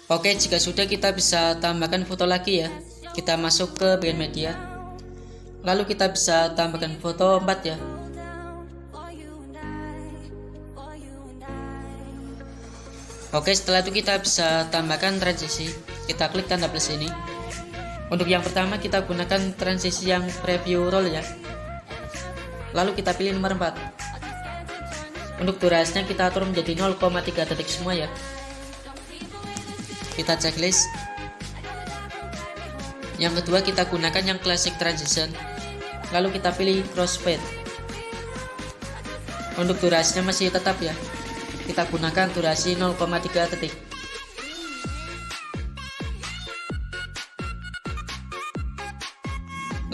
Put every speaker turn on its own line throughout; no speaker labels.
Oke, jika sudah kita bisa tambahkan foto lagi ya. Kita masuk ke bagian media. Lalu kita bisa tambahkan foto 4 ya. Oke, setelah itu kita bisa tambahkan transisi. Kita klik tanda plus ini. Untuk yang pertama kita gunakan transisi yang preview roll ya. Lalu kita pilih nomor 4. Untuk durasinya kita atur menjadi 0,3 detik semua ya. Kita checklist. Yang kedua kita gunakan yang classic transition. Lalu kita pilih crossfade. Untuk durasinya masih tetap ya. Kita gunakan durasi 0,3 detik.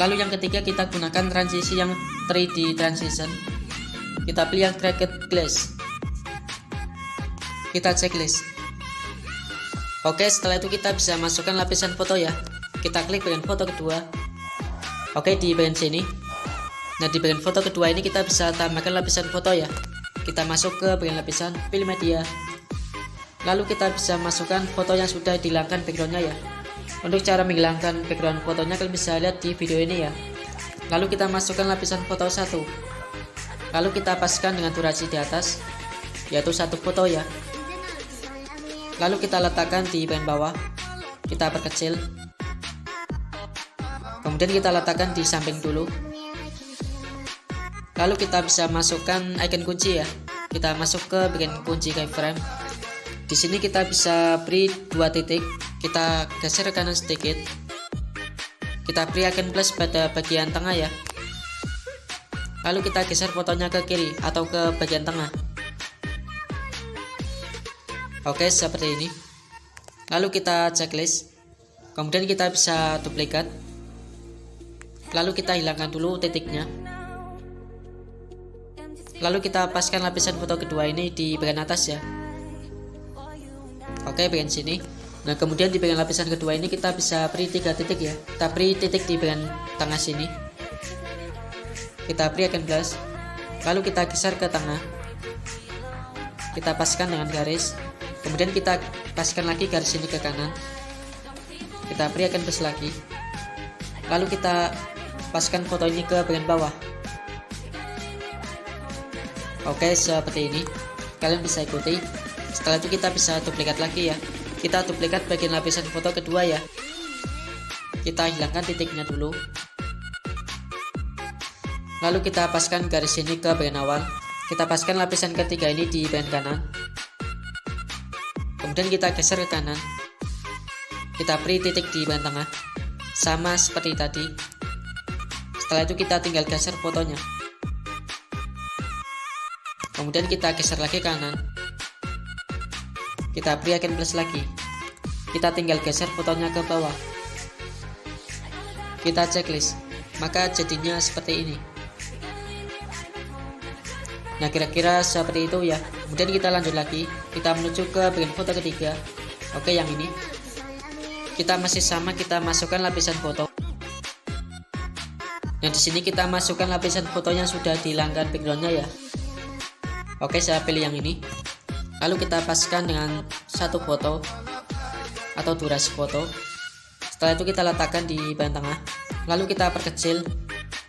Lalu yang ketiga kita gunakan transisi yang 3D transition. Kita pilih yang cracked glass. Kita checklist. Oke, setelah itu kita bisa masukkan lapisan foto ya. Kita klik bagian foto kedua. Oke, di bagian sini. Nah, di bagian foto kedua ini kita bisa tambahkan lapisan foto ya. Kita masuk ke bagian lapisan, pilih media. Lalu kita bisa masukkan foto yang sudah dihilangkan backgroundnya ya. Untuk cara menghilangkan background fotonya kalian bisa lihat di video ini ya. Lalu kita masukkan lapisan foto 1. Lalu kita paskan dengan durasi di atas, yaitu 1 foto ya. Lalu kita letakkan di bagian bawah. Kita perkecil. Kemudian kita letakkan di samping dulu. Lalu kita bisa masukkan icon kunci ya. Kita masuk ke bagian kunci keyframe. Di sini kita bisa beri 2 titik. Kita geser ke kanan sedikit. Kita beri icon plus pada bagian tengah ya. Lalu kita geser fotonya ke kiri atau ke bagian tengah. Oke, seperti ini. Lalu kita checklist. Kemudian kita bisa duplikat. Lalu kita hilangkan dulu titiknya. Lalu kita paskan lapisan foto kedua ini di bagian atas ya. Oke, bagian sini. Nah, kemudian di bagian lapisan kedua ini kita bisa beri 3 titik ya. Kita beri titik di bagian tengah sini. Kita beri icon plus. Lalu kita geser ke tengah. Kita paskan dengan garis. Kemudian kita paskan lagi garis ini ke kanan. Kita beri icon plus lagi. Lalu kita paskan foto ini ke bagian bawah. Oke, seperti ini. Kalian bisa ikuti. Setelah itu kita bisa duplikat lagi ya. Kita duplikat bagian lapisan foto kedua ya. Kita hilangkan titiknya dulu. Lalu kita paskan garis ini ke bagian awal. Kita paskan lapisan ketiga ini di bagian kanan. Kemudian kita geser ke kanan. Kita beri titik di bagian tengah. Sama seperti tadi. Setelah itu kita tinggal geser fotonya. Kemudian kita geser lagi ke kanan. Kita beri icon plus lagi. Kita tinggal geser fotonya ke bawah. Kita checklist. Maka jadinya seperti ini. Nah, kira-kira seperti itu ya. Kemudian kita lanjut lagi. Kita menuju ke bagian foto ketiga. Oke, yang ini. Kita masih sama, kita masukkan lapisan foto. Nah, di sini kita masukkan lapisan foto yang sudah dihilangkan backgroundnya ya. Oke, saya pilih yang ini. Lalu kita paskan dengan 1 foto atau durasi foto. Setelah itu kita letakkan di bagian tengah. Lalu kita perkecil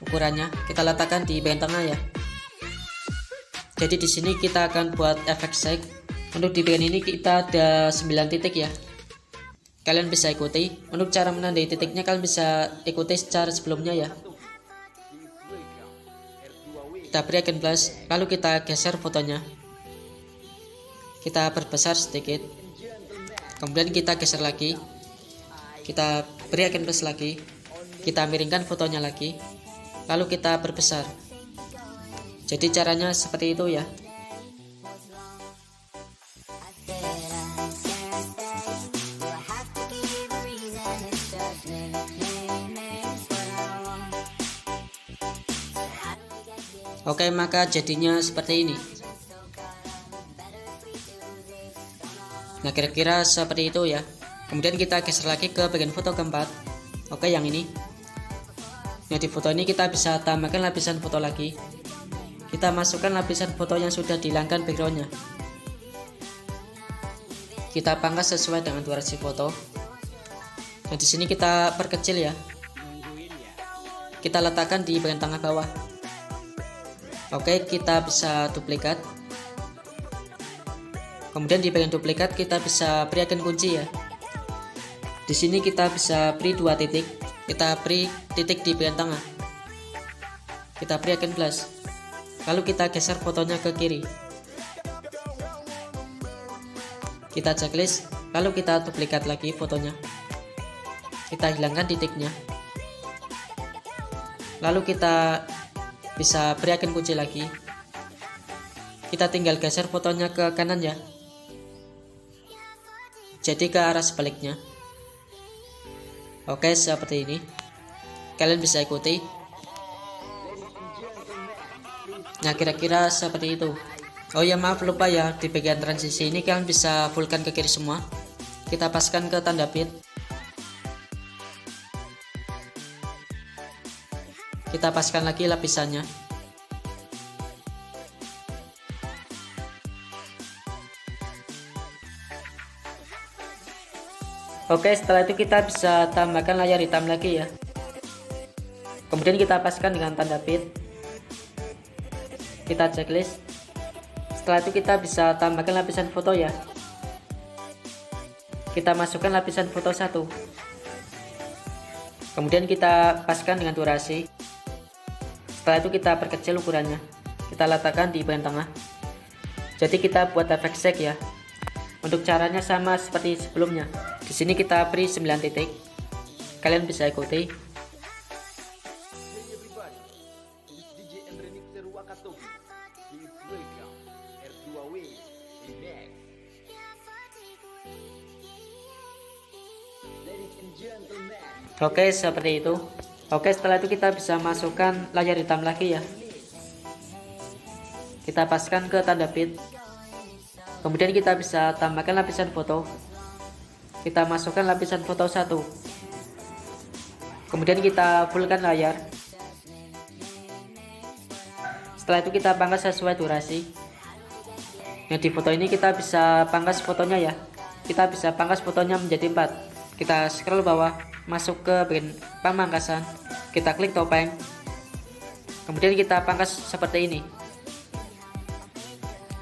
ukurannya. Kita letakkan di bagian tengah ya. Jadi di sini kita akan buat efek shake. Untuk di bagian ini kita ada 9 titik ya. Kalian bisa ikuti. Untuk cara menandai titiknya kalian bisa ikuti secara sebelumnya ya. Kita beri icon plus, lalu kita geser fotonya. Kita perbesar sedikit. Kemudian kita geser lagi. Kita beri icon plus lagi. Kita miringkan fotonya lagi. Lalu kita perbesar. Jadi caranya seperti itu ya. Oke, maka jadinya seperti ini. Nah, kira-kira seperti itu ya. Kemudian kita geser lagi ke bagian foto keempat. Oke, yang ini. Nah, di foto ini kita bisa tambahkan lapisan foto lagi. Kita masukkan lapisan foto yang sudah dihilangkan backgroundnya. Kita pangkas sesuai dengan durasi foto. Nah, di sini kita perkecil ya. Kita letakkan di bagian tengah bawah. Oke, kita bisa duplikat. Kemudian di bagian duplikat kita bisa beri icon kunci ya. Di sini kita bisa beri 2 titik. Kita beri titik di bagian tengah. Kita beri icon plus. Lalu kita geser fotonya ke kiri. Kita checklist, lalu kita duplikat lagi fotonya. Kita hilangkan titiknya. Lalu kita bisa beri icon kunci lagi. Kita tinggal geser fotonya ke kanan ya. Jadi ke arah sebaliknya. Oke, seperti ini. Kalian bisa ikuti. Nah, kira-kira seperti itu. Oh ya, maaf lupa ya, di bagian transisi ini kalian bisa fullkan ke kiri semua. Kita paskan ke tanda bit. Kita paskan lagi lapisannya. Oke, setelah itu kita bisa tambahkan layar hitam lagi ya. Kemudian kita paskan dengan tanda bit. Kita checklist. Setelah itu kita bisa tambahkan lapisan foto ya. Kita masukkan lapisan foto 1. Kemudian kita paskan dengan durasi. Setelah itu kita perkecil ukurannya. Kita letakkan di bagian tengah. Jadi kita buat efek shake ya. Untuk caranya sama seperti sebelumnya. Di sini kita beri 9 titik. Kalian bisa ikuti. Oke, seperti itu. Oke, setelah itu kita bisa masukkan layar hitam lagi ya. Kita paskan ke tanda bit. Kemudian kita bisa tambahkan lapisan foto. Kita masukkan lapisan foto 1. Kemudian kita fullkan layar. Setelah itu kita pangkas sesuai durasi. Nah, di foto ini kita bisa pangkas fotonya ya. Kita bisa pangkas fotonya menjadi 4. Kita scroll bawah, masuk ke bagian pemangkasan. Kita klik topeng. Kemudian kita pangkas seperti ini.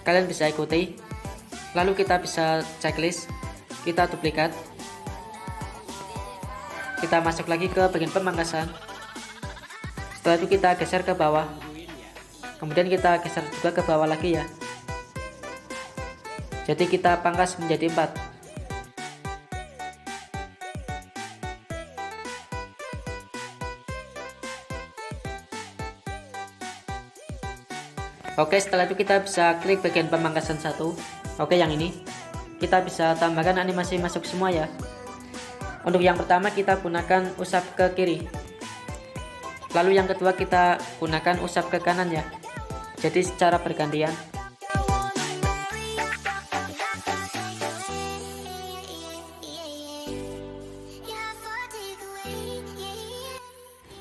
Kalian bisa ikuti. Lalu kita bisa checklist. Kita duplikat. Kita masuk lagi ke bagian pemangkasan. Setelah itu kita geser ke bawah. Kemudian kita geser juga ke bawah lagi ya. Jadi kita pangkas menjadi 4. Oke, setelah itu kita bisa klik bagian pemangkasan 1. Oke, yang ini kita bisa tambahkan animasi masuk semua ya. Untuk yang pertama kita gunakan usap ke kiri. Lalu yang kedua kita gunakan usap ke kanan ya. Jadi secara bergantian.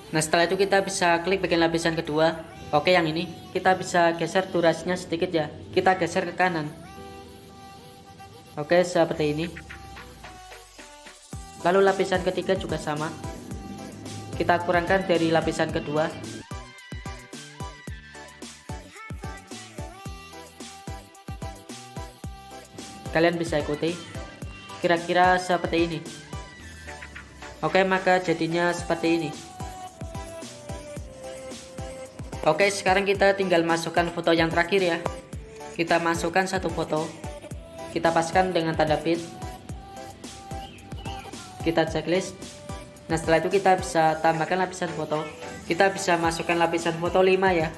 Nah, setelah itu kita bisa klik bagian lapisan kedua. Oke, yang ini kita bisa geser durasinya sedikit ya. Kita geser ke kanan. Oke, seperti ini. Lalu lapisan ketiga juga sama. Kita kurangkan dari lapisan kedua. Kalian bisa ikuti. Kira-kira seperti ini. Oke, maka jadinya seperti ini. Oke, sekarang kita tinggal masukkan foto yang terakhir ya. Kita masukkan satu foto. Kita paskan dengan tanda bit. Kita checklist. Nah, setelah itu kita bisa tambahkan lapisan foto. Kita bisa masukkan lapisan foto 5 ya.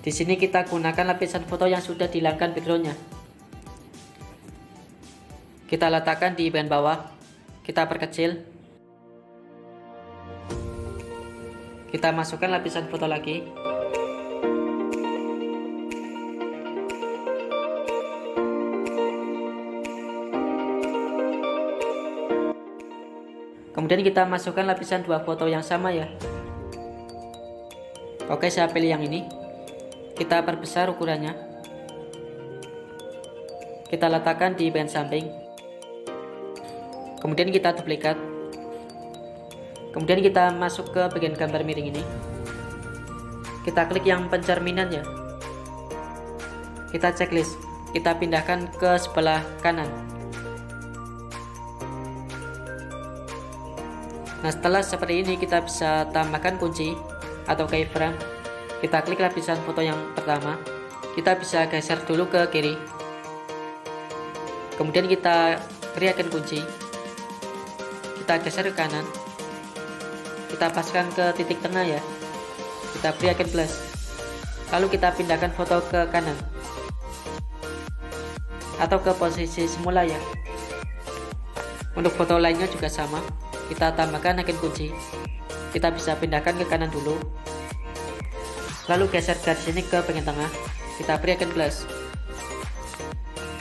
Di sini kita gunakan lapisan foto yang sudah dihilangkan backgroundnya. Kita letakkan di bagian bawah. Kita perkecil. Kita masukkan lapisan foto lagi. Kemudian kita masukkan lapisan 2 foto yang sama ya. Oke, saya pilih yang ini. Kita perbesar ukurannya. Kita letakkan di bagian samping. Kemudian kita duplikat. Kemudian kita masuk ke bagian gambar miring ini. Kita klik yang pencerminan ya. Kita checklist. Kita pindahkan ke sebelah kanan. Nah, setelah seperti ini kita bisa tambahkan kunci atau keyframe. Kita klik lapisan foto yang pertama. Kita bisa geser dulu ke kiri. Kemudian kita beri icon kunci. Kita geser ke kanan. Kita paskan ke titik tengah ya. Kita beri icon plus. Lalu kita pindahkan foto ke kanan atau ke posisi semula ya. Untuk foto lainnya juga sama. Kita tambahkan icon kunci. Kita bisa pindahkan ke kanan dulu. Lalu geser garis ini ke bagian tengah. Kita beri icon plus.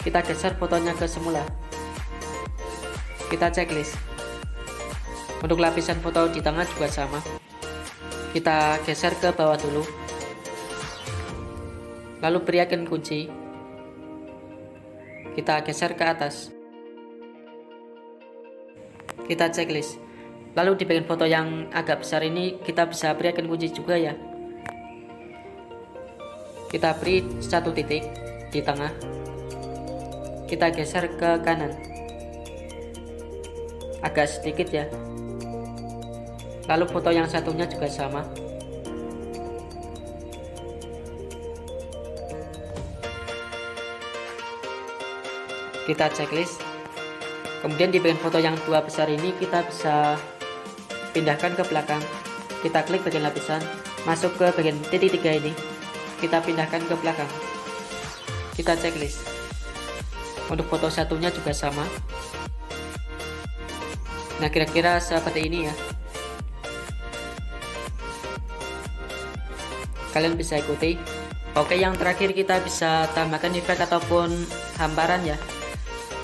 Kita geser fotonya ke semula. Kita checklist. Untuk lapisan foto di tengah juga sama. Kita geser ke bawah dulu. Lalu beri icon kunci. Kita geser ke atas. Kita checklist. Lalu di bagian foto yang agak besar ini kita bisa beri icon kunci juga ya. Kita beri satu titik di tengah. Kita geser ke kanan agak sedikit ya. Lalu foto yang satunya juga sama. Kita checklist. Kemudian di bagian foto yang dua besar ini kita bisa pindahkan ke belakang. Kita klik bagian lapisan, masuk ke bagian titik 3 ini. Kita pindahkan ke belakang. Kita checklist. Untuk foto satunya juga sama. Nah, kira-kira seperti ini ya. Kalian bisa ikuti. Oke, yang terakhir kita bisa tambahkan efek ataupun hamparan ya.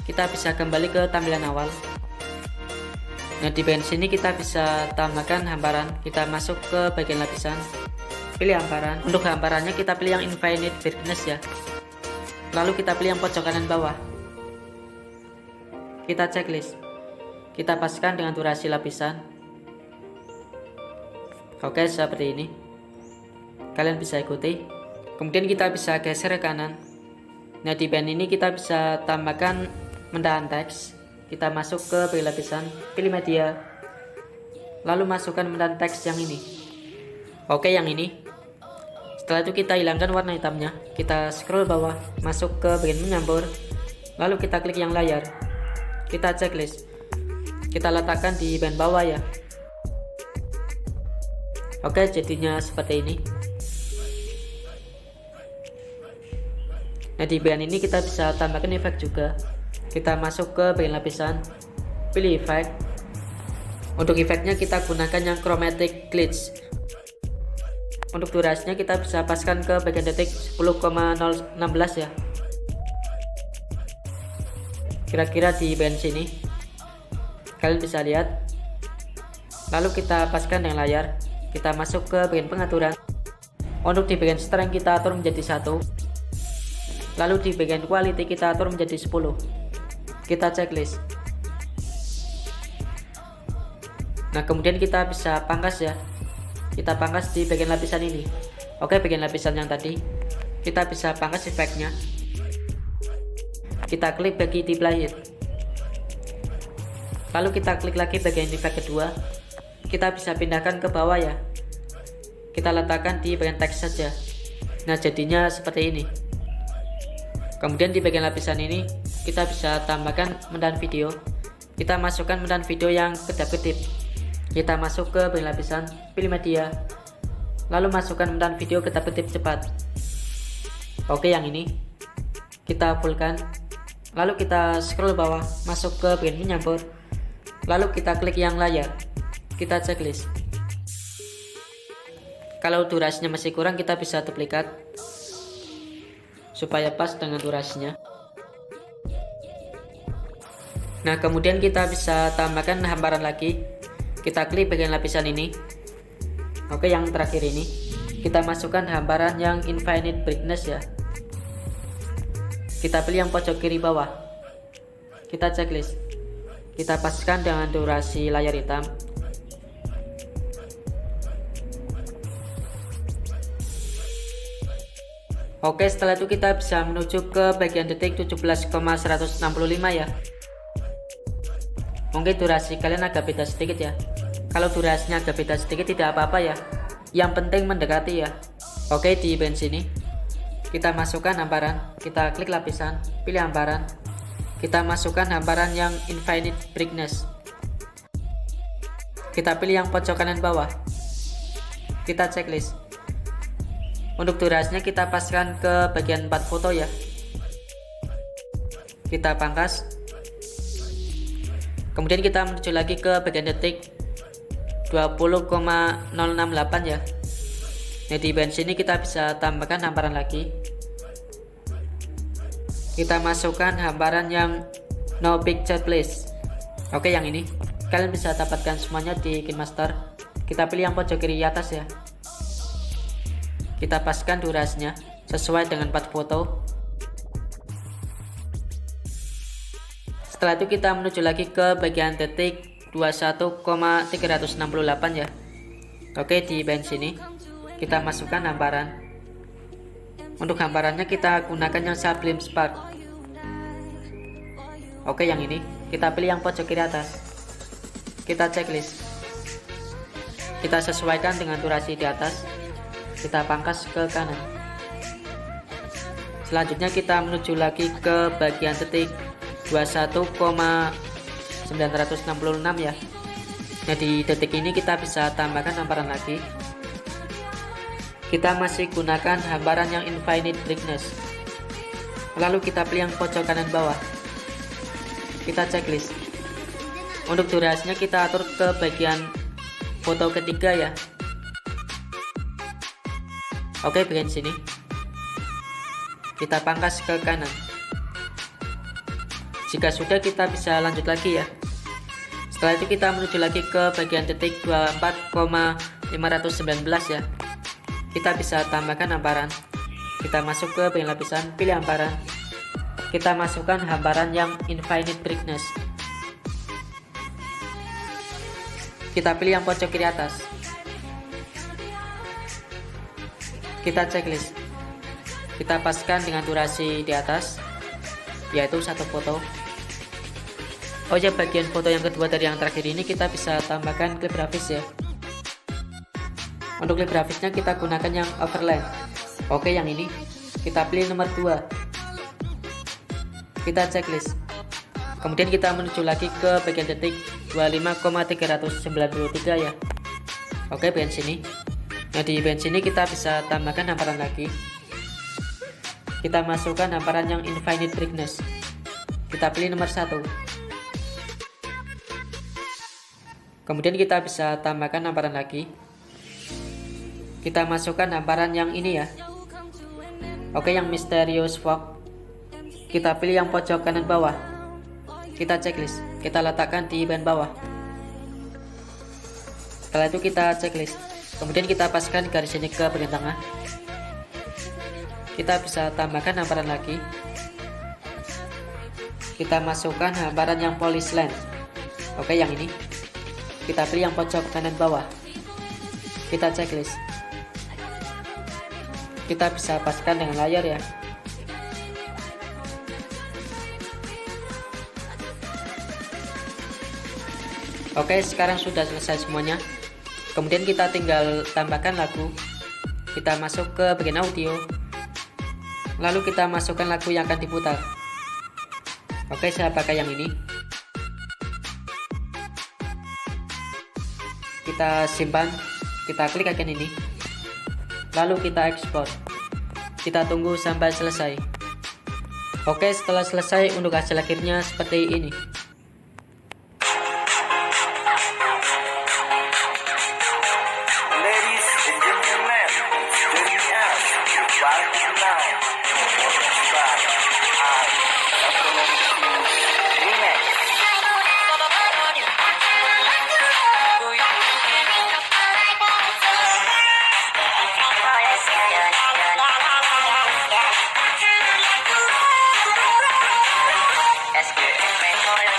Kita bisa kembali ke tampilan awal. Nah, di bagian sini kita bisa tambahkan hamparan. Kita masuk ke bagian lapisan, pilih hamparan. Untuk hamparannya kita pilih yang infinite brightness ya. Lalu kita pilih yang pojok kanan bawah. Kita checklist. Kita paskan dengan durasi lapisan. Oke, seperti ini. Kalian bisa ikuti. Kemudian kita bisa geser ke kanan. Nah, di bagian ini kita bisa tambahkan mendahan teks. Kita masuk ke bagian lapisan, pilih media, lalu masukkan mendahan teks yang ini. Oke, yang ini. Setelah itu kita hilangkan warna hitamnya. Kita scroll bawah, masuk ke bagian menyampur, lalu kita klik yang layar. Kita checklist. Kita letakkan di bagian bawah ya. Oke, jadinya seperti ini. Nah, di bagian ini kita bisa tambahkan efek juga. Kita masuk ke bagian lapisan, pilih efek. Untuk efeknya kita gunakan yang chromatic glitch. Untuk durasinya kita bisa paskan ke bagian detik 10,016 ya. Kira-kira di bagian sini. Kalian bisa lihat. Lalu kita paskan dengan layar. Kita masuk ke bagian pengaturan. Untuk di bagian strength kita atur menjadi 1. Lalu di bagian quality kita atur menjadi 10. Kita checklist. Nah, kemudian kita bisa pangkas ya. Kita pangkas di bagian lapisan ini. Oke, bagian lapisan yang tadi. Kita bisa pangkas efeknya. Kita klik bagi diploid. Lalu kita klik lagi bagian efek kedua. Kita bisa pindahkan ke bawah ya. Kita letakkan di bagian teks saja. Nah, jadinya seperti ini. Kemudian di bagian lapisan ini kita bisa tambahkan mendahan video. Kita masukkan mendahan video yang kedap-kedip. Kita masuk ke bagian lapisan, pilih media, lalu masukkan mendahan video kedap-kedip cepat. Oke, yang ini kita fullkan. Lalu kita scroll bawah, masuk ke bagian menyampur, lalu kita klik yang layar. Kita checklist. Kalau durasinya masih kurang kita bisa duplikat supaya pas dengan durasinya. Nah, kemudian kita bisa tambahkan hamparan lagi. Kita klik bagian lapisan ini. Oke, yang terakhir ini kita masukkan hamparan yang infinite brightness ya. Kita pilih yang pojok kiri bawah. Kita checklist. Kita paskan dengan durasi layar hitam. Oke, setelah itu kita bisa menuju ke bagian detik 17,165 ya. Mungkin durasi kalian agak beda sedikit ya. Kalau durasinya agak beda sedikit tidak apa-apa ya. Yang penting mendekati ya. Oke, di bagian sini kita masukkan hamparan. Kita klik lapisan, pilih hamparan. Kita masukkan hamparan yang infinite brightness. Kita pilih yang pojok kanan bawah. Kita checklist. Untuk durasinya kita paskan ke bagian 4 foto ya. Kita pangkas. Kemudian kita menuju lagi ke bagian detik 20,068 ya. Nah, di bagian sini kita bisa tambahkan hamparan lagi. Kita masukkan hamparan yang no picture please. Oke, yang ini kalian bisa dapatkan semuanya di KineMaster. Kita pilih yang pojok kiri atas ya. Kita paskan durasinya sesuai dengan 4 foto. Setelah itu kita menuju lagi ke bagian detik 21,368 ya. Oke, di bagian sini kita masukkan hamparan. Untuk hamparannya kita gunakan yang Sublime Spark. Oke, yang ini kita pilih yang pojok kiri atas. Kita checklist. Kita sesuaikan dengan durasi di atas. Kita pangkas ke kanan. Selanjutnya kita menuju lagi ke bagian detik 21,966 ya. Nah, di detik ini kita bisa tambahkan hamparan lagi. Kita masih gunakan hamparan yang infinite brightness. Lalu kita pilih yang pojok kanan bawah. Kita checklist. Untuk durasinya kita atur ke bagian foto ketiga ya. Oke, bagian sini kita pangkas ke kanan. Jika sudah, kita bisa lanjut lagi ya. Setelah itu kita menuju lagi ke bagian detik 24,519 ya. Kita bisa tambahkan hamparan. Kita masuk ke bagian lapisan, pilih hamparan. Kita masukkan hamparan yang infinite brightness. Kita pilih yang pojok kiri atas. Kita checklist. Kita paskan dengan durasi di atas, yaitu 1 foto. Oh ya, bagian foto yang kedua dari yang terakhir ini kita bisa tambahkan klip grafis ya. Untuk klip grafisnya kita gunakan yang overlay. Oke, yang ini kita pilih nomor 2. Kita checklist. Kemudian kita menuju lagi ke bagian detik 25,393 ya. Oke, bagian sini. Nah, di bagian sini kita bisa tambahkan hamparan lagi. Kita masukkan hamparan yang infinite brightness. Kita pilih nomor 1. Kemudian kita bisa tambahkan hamparan lagi. Kita masukkan hamparan yang ini ya. Oke, yang Mysterious Fog. Kita pilih yang pojok kanan bawah. Kita checklist. Kita letakkan di bagian bawah. Setelah itu kita checklist. Kemudian kita paskan garis ini ke bagian tengah. Kita bisa tambahkan hamparan lagi. Kita masukkan hamparan yang polish line. Oke, yang ini kita pilih yang pojok kanan bawah. Kita checklist. Kita bisa paskan dengan layar ya. Oke, sekarang sudah selesai semuanya. Kemudian kita tinggal tambahkan lagu. Kita masuk ke bagian audio. Lalu kita masukkan lagu yang akan diputar. Oke, saya pakai yang ini. Kita simpan. Kita klik icon ini. Lalu kita ekspor. Kita tunggu sampai selesai. Oke, setelah selesai untuk hasil akhirnya seperti ini.
SQM